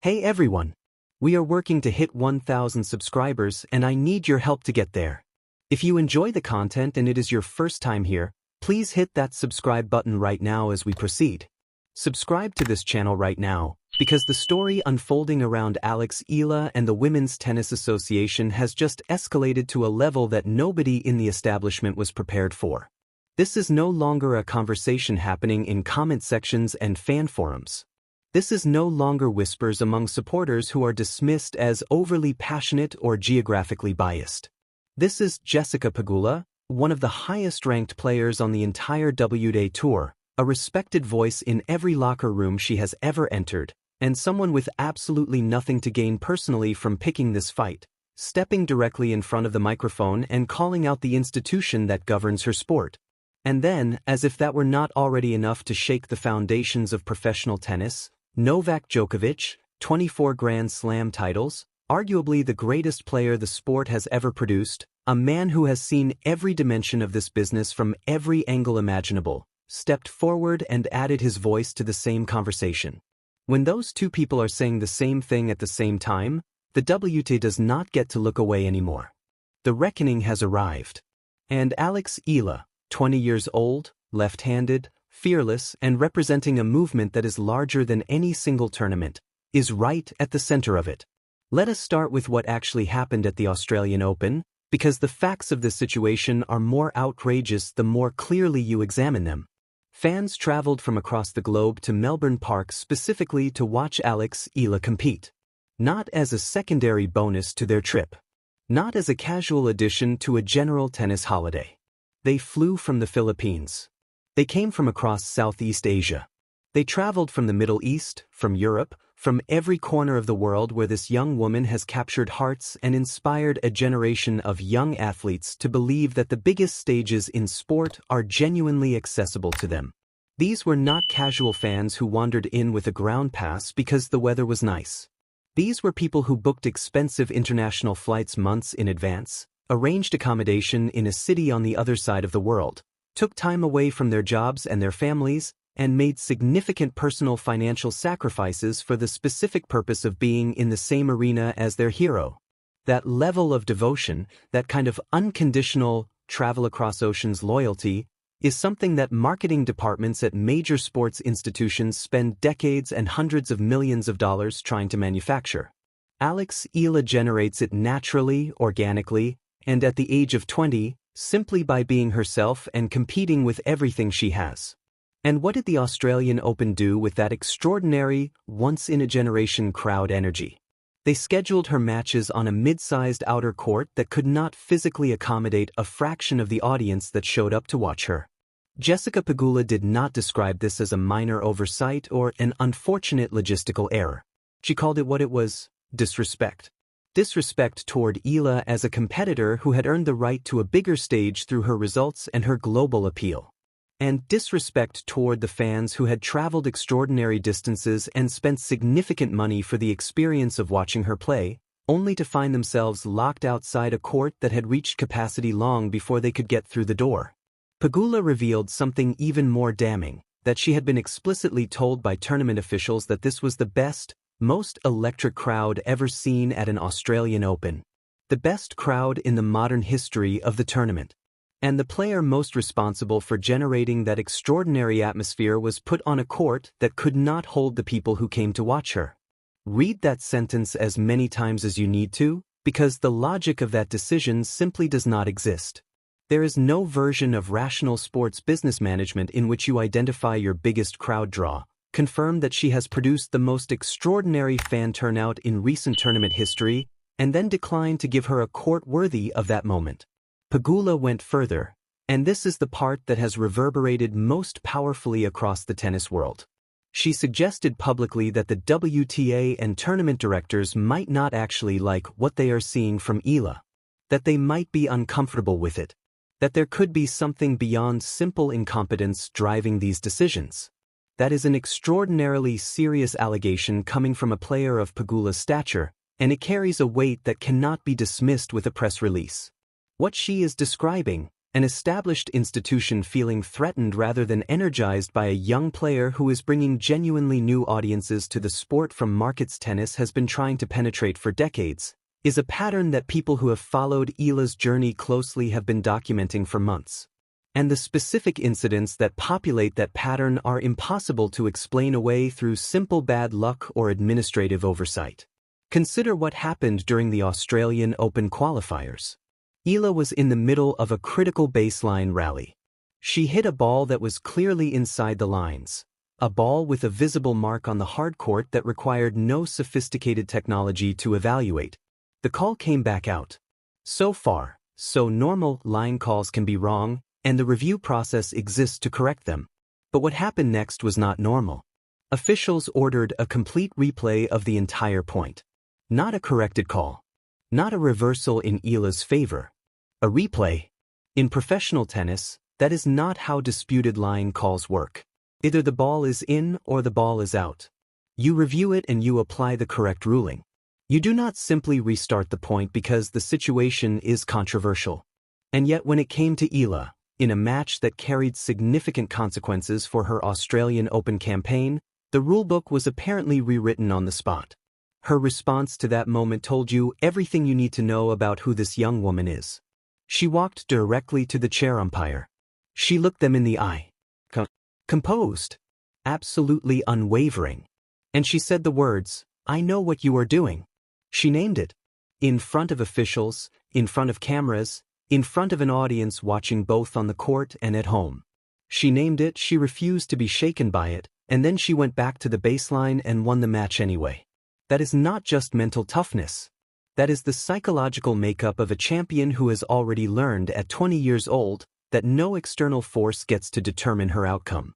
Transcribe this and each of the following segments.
Hey everyone! We are working to hit 1,000 subscribers and I need your help to get there. If you enjoy the content and it is your first time here, please hit that subscribe button right now as we proceed. Subscribe to this channel right now, because the story unfolding around Eala and the Women's Tennis Association has just escalated to a level that nobody in the establishment was prepared for. This is no longer a conversation happening in comment sections and fan forums. This is no longer whispers among supporters who are dismissed as overly passionate or geographically biased. This is Jessica Pegula, one of the highest-ranked players on the entire WTA Tour, a respected voice in every locker room she has ever entered, and someone with absolutely nothing to gain personally from picking this fight, stepping directly in front of the microphone and calling out the institution that governs her sport. And then, as if that were not already enough to shake the foundations of professional tennis, Novak Djokovic, 24 Grand Slam titles, arguably the greatest player the sport has ever produced, a man who has seen every dimension of this business from every angle imaginable, stepped forward and added his voice to the same conversation. When those two people are saying the same thing at the same time, the WTA does not get to look away anymore. The reckoning has arrived. And Eala, 20 years old, left-handed, fearless, and representing a movement that is larger than any single tournament, is right at the center of it. Let us start with what actually happened at the Australian Open, because the facts of this situation are more outrageous the more clearly you examine them. Fans traveled from across the globe to Melbourne Park specifically to watch Eala compete. Not as a secondary bonus to their trip. Not as a casual addition to a general tennis holiday. They flew from the Philippines. They came from across Southeast Asia. They traveled from the Middle East, from Europe, from every corner of the world where this young woman has captured hearts and inspired a generation of young athletes to believe that the biggest stages in sport are genuinely accessible to them. These were not casual fans who wandered in with a ground pass because the weather was nice. These were people who booked expensive international flights months in advance, arranged accommodation in a city on the other side of the world, took time away from their jobs and their families, and made significant personal financial sacrifices for the specific purpose of being in the same arena as their hero. That level of devotion, that kind of unconditional travel across oceans loyalty, is something that marketing departments at major sports institutions spend decades and hundreds of millions of dollars trying to manufacture. Eala generates it naturally, organically, and at the age of 20, simply by being herself and competing with everything she has. And what did the Australian Open do with that extraordinary, once-in-a-generation crowd energy? They scheduled her matches on a mid-sized outer court that could not physically accommodate a fraction of the audience that showed up to watch her. Jessica Pegula did not describe this as a minor oversight or an unfortunate logistical error. She called it what it was: disrespect. Disrespect toward Eala as a competitor who had earned the right to a bigger stage through her results and her global appeal. And disrespect toward the fans who had traveled extraordinary distances and spent significant money for the experience of watching her play, only to find themselves locked outside a court that had reached capacity long before they could get through the door. Pegula revealed something even more damning, that she had been explicitly told by tournament officials that this was the best, most electric crowd ever seen at an Australian Open. The best crowd in the modern history of the tournament. And the player most responsible for generating that extraordinary atmosphere was put on a court that could not hold the people who came to watch her. Read that sentence as many times as you need to, because the logic of that decision simply does not exist. There is no version of rational sports business management in which you identify your biggest crowd draw, confirm that she has produced the most extraordinary fan turnout in recent tournament history, and then decline to give her a court worthy of that moment. Pegula went further, and this is the part that has reverberated most powerfully across the tennis world. She suggested publicly that the WTA and tournament directors might not actually like what they are seeing from Eala, that they might be uncomfortable with it, that there could be something beyond simple incompetence driving these decisions. That is an extraordinarily serious allegation coming from a player of Pegula's stature, and it carries a weight that cannot be dismissed with a press release. What she is describing, an established institution feeling threatened rather than energized by a young player who is bringing genuinely new audiences to the sport from markets tennis has been trying to penetrate for decades, is a pattern that people who have followed Eala's journey closely have been documenting for months. And the specific incidents that populate that pattern are impossible to explain away through simple bad luck or administrative oversight. Consider what happened during the Australian Open qualifiers. Eala was in the middle of a critical baseline rally. She hit a ball that was clearly inside the lines, a ball with a visible mark on the hardcourt that required no sophisticated technology to evaluate. The call came back out. So far, so normal line calls can be wrong, and the review process exists to correct them. But what happened next was not normal. Officials ordered a complete replay of the entire point. Not a corrected call. Not a reversal in Eala's favor. A replay. In professional tennis, that is not how disputed line calls work. Either the ball is in or the ball is out. You review it and you apply the correct ruling. You do not simply restart the point because the situation is controversial. And yet when it came to Eala, in a match that carried significant consequences for her Australian Open campaign, the rulebook was apparently rewritten on the spot. Her response to that moment told you everything you need to know about who this young woman is. She walked directly to the chair umpire. She looked them in the eye. Composed. Absolutely unwavering. And she said the words, "I know what you are doing." She named it. In front of officials, in front of cameras, in front of an audience watching both on the court and at home. She named it, she refused to be shaken by it, and then she went back to the baseline and won the match anyway. That is not just mental toughness. That is the psychological makeup of a champion who has already learned at 20 years old that no external force gets to determine her outcome.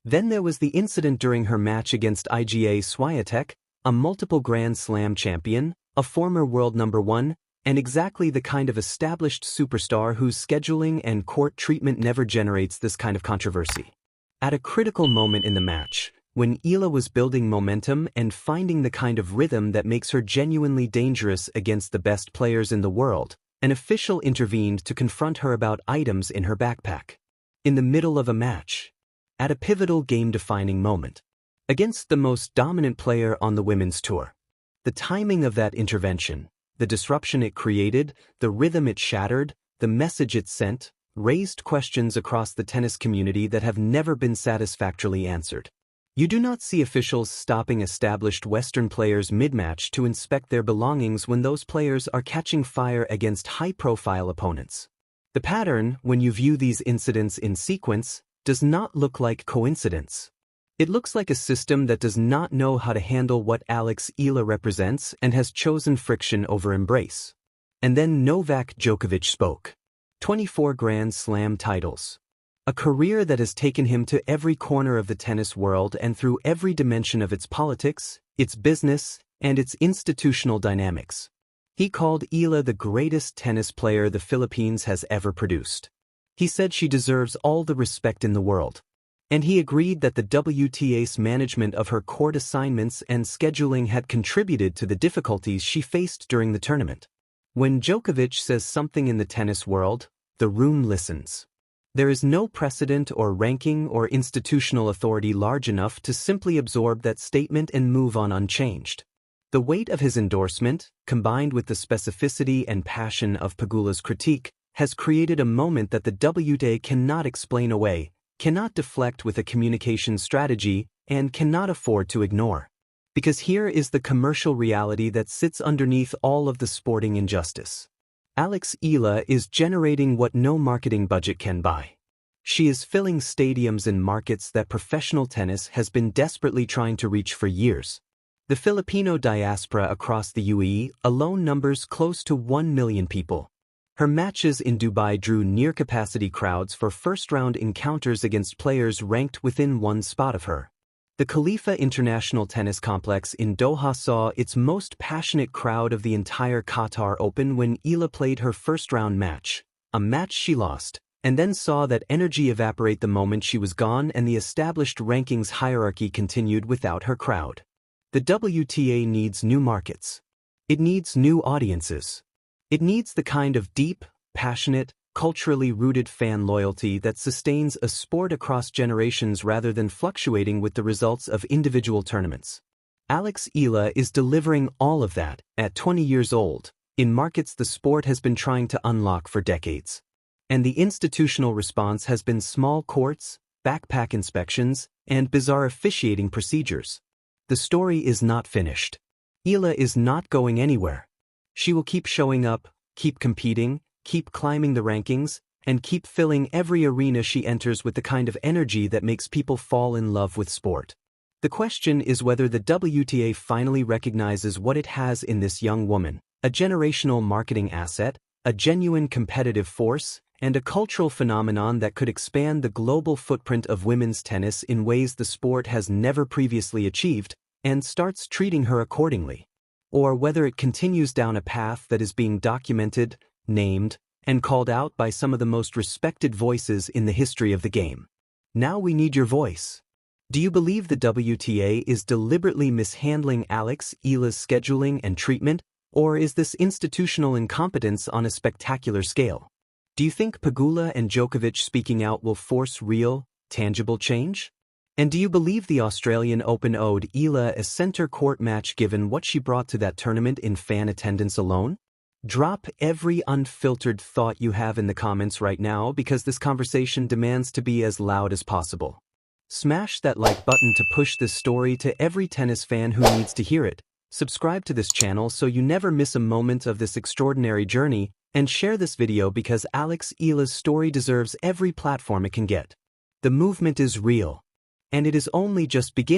Then there was the incident during her match against Iga Swiatek, a multiple Grand Slam champion, a former world number one, and exactly the kind of established superstar whose scheduling and court treatment never generates this kind of controversy. At a critical moment in the match, when Eala was building momentum and finding the kind of rhythm that makes her genuinely dangerous against the best players in the world, an official intervened to confront her about items in her backpack. In the middle of a match. At a pivotal game-defining moment. Against the most dominant player on the women's tour. The timing of that intervention, the disruption it created, the rhythm it shattered, the message it sent, raised questions across the tennis community that have never been satisfactorily answered. You do not see officials stopping established Western players mid-match to inspect their belongings when those players are catching fire against high-profile opponents. The pattern, when you view these incidents in sequence, does not look like coincidence. It looks like a system that does not know how to handle what Eala represents and has chosen friction over embrace. And then Novak Djokovic spoke. 24 Grand Slam titles. A career that has taken him to every corner of the tennis world and through every dimension of its politics, its business, and its institutional dynamics. He called Eala the greatest tennis player the Philippines has ever produced. He said she deserves all the respect in the world. And he agreed that the WTA's management of her court assignments and scheduling had contributed to the difficulties she faced during the tournament. When Djokovic says something in the tennis world, the room listens. There is no precedent or ranking or institutional authority large enough to simply absorb that statement and move on unchanged. The weight of his endorsement, combined with the specificity and passion of Pegula's critique, has created a moment that the WTA cannot explain away, cannot deflect with a communication strategy, and cannot afford to ignore. Because here is the commercial reality that sits underneath all of the sporting injustice. Eala is generating what no marketing budget can buy. She is filling stadiums in markets that professional tennis has been desperately trying to reach for years. The Filipino diaspora across the UAE alone numbers close to 1 million people. Her matches in Dubai drew near-capacity crowds for first-round encounters against players ranked within one spot of her. The Khalifa International Tennis Complex in Doha saw its most passionate crowd of the entire Qatar Open when Eala played her first-round match, a match she lost, and then saw that energy evaporate the moment she was gone and the established rankings hierarchy continued without her crowd. The WTA needs new markets. It needs new audiences. It needs the kind of deep, passionate, culturally rooted fan loyalty that sustains a sport across generations rather than fluctuating with the results of individual tournaments. Eala is delivering all of that at 20 years old, in markets the sport has been trying to unlock for decades. And the institutional response has been small courts, backpack inspections, and bizarre officiating procedures. The story is not finished. Eala is not going anywhere. She will keep showing up, keep competing, keep climbing the rankings, and keep filling every arena she enters with the kind of energy that makes people fall in love with sport. The question is whether the WTA finally recognizes what it has in this young woman, a generational marketing asset, a genuine competitive force, and a cultural phenomenon that could expand the global footprint of women's tennis in ways the sport has never previously achieved, and starts treating her accordingly. Or whether it continues down a path that is being documented, named, and called out by some of the most respected voices in the history of the game. Now we need your voice. Do you believe the WTA is deliberately mishandling Eala's scheduling and treatment, or is this institutional incompetence on a spectacular scale? Do you think Pegula and Djokovic speaking out will force real, tangible change? And do you believe the Australian Open owed Eala a center court match given what she brought to that tournament in fan attendance alone? Drop every unfiltered thought you have in the comments right now because this conversation demands to be as loud as possible. Smash that like button to push this story to every tennis fan who needs to hear it. Subscribe to this channel so you never miss a moment of this extraordinary journey, and share this video because Eala's story deserves every platform it can get. The movement is real, and it is only just beginning.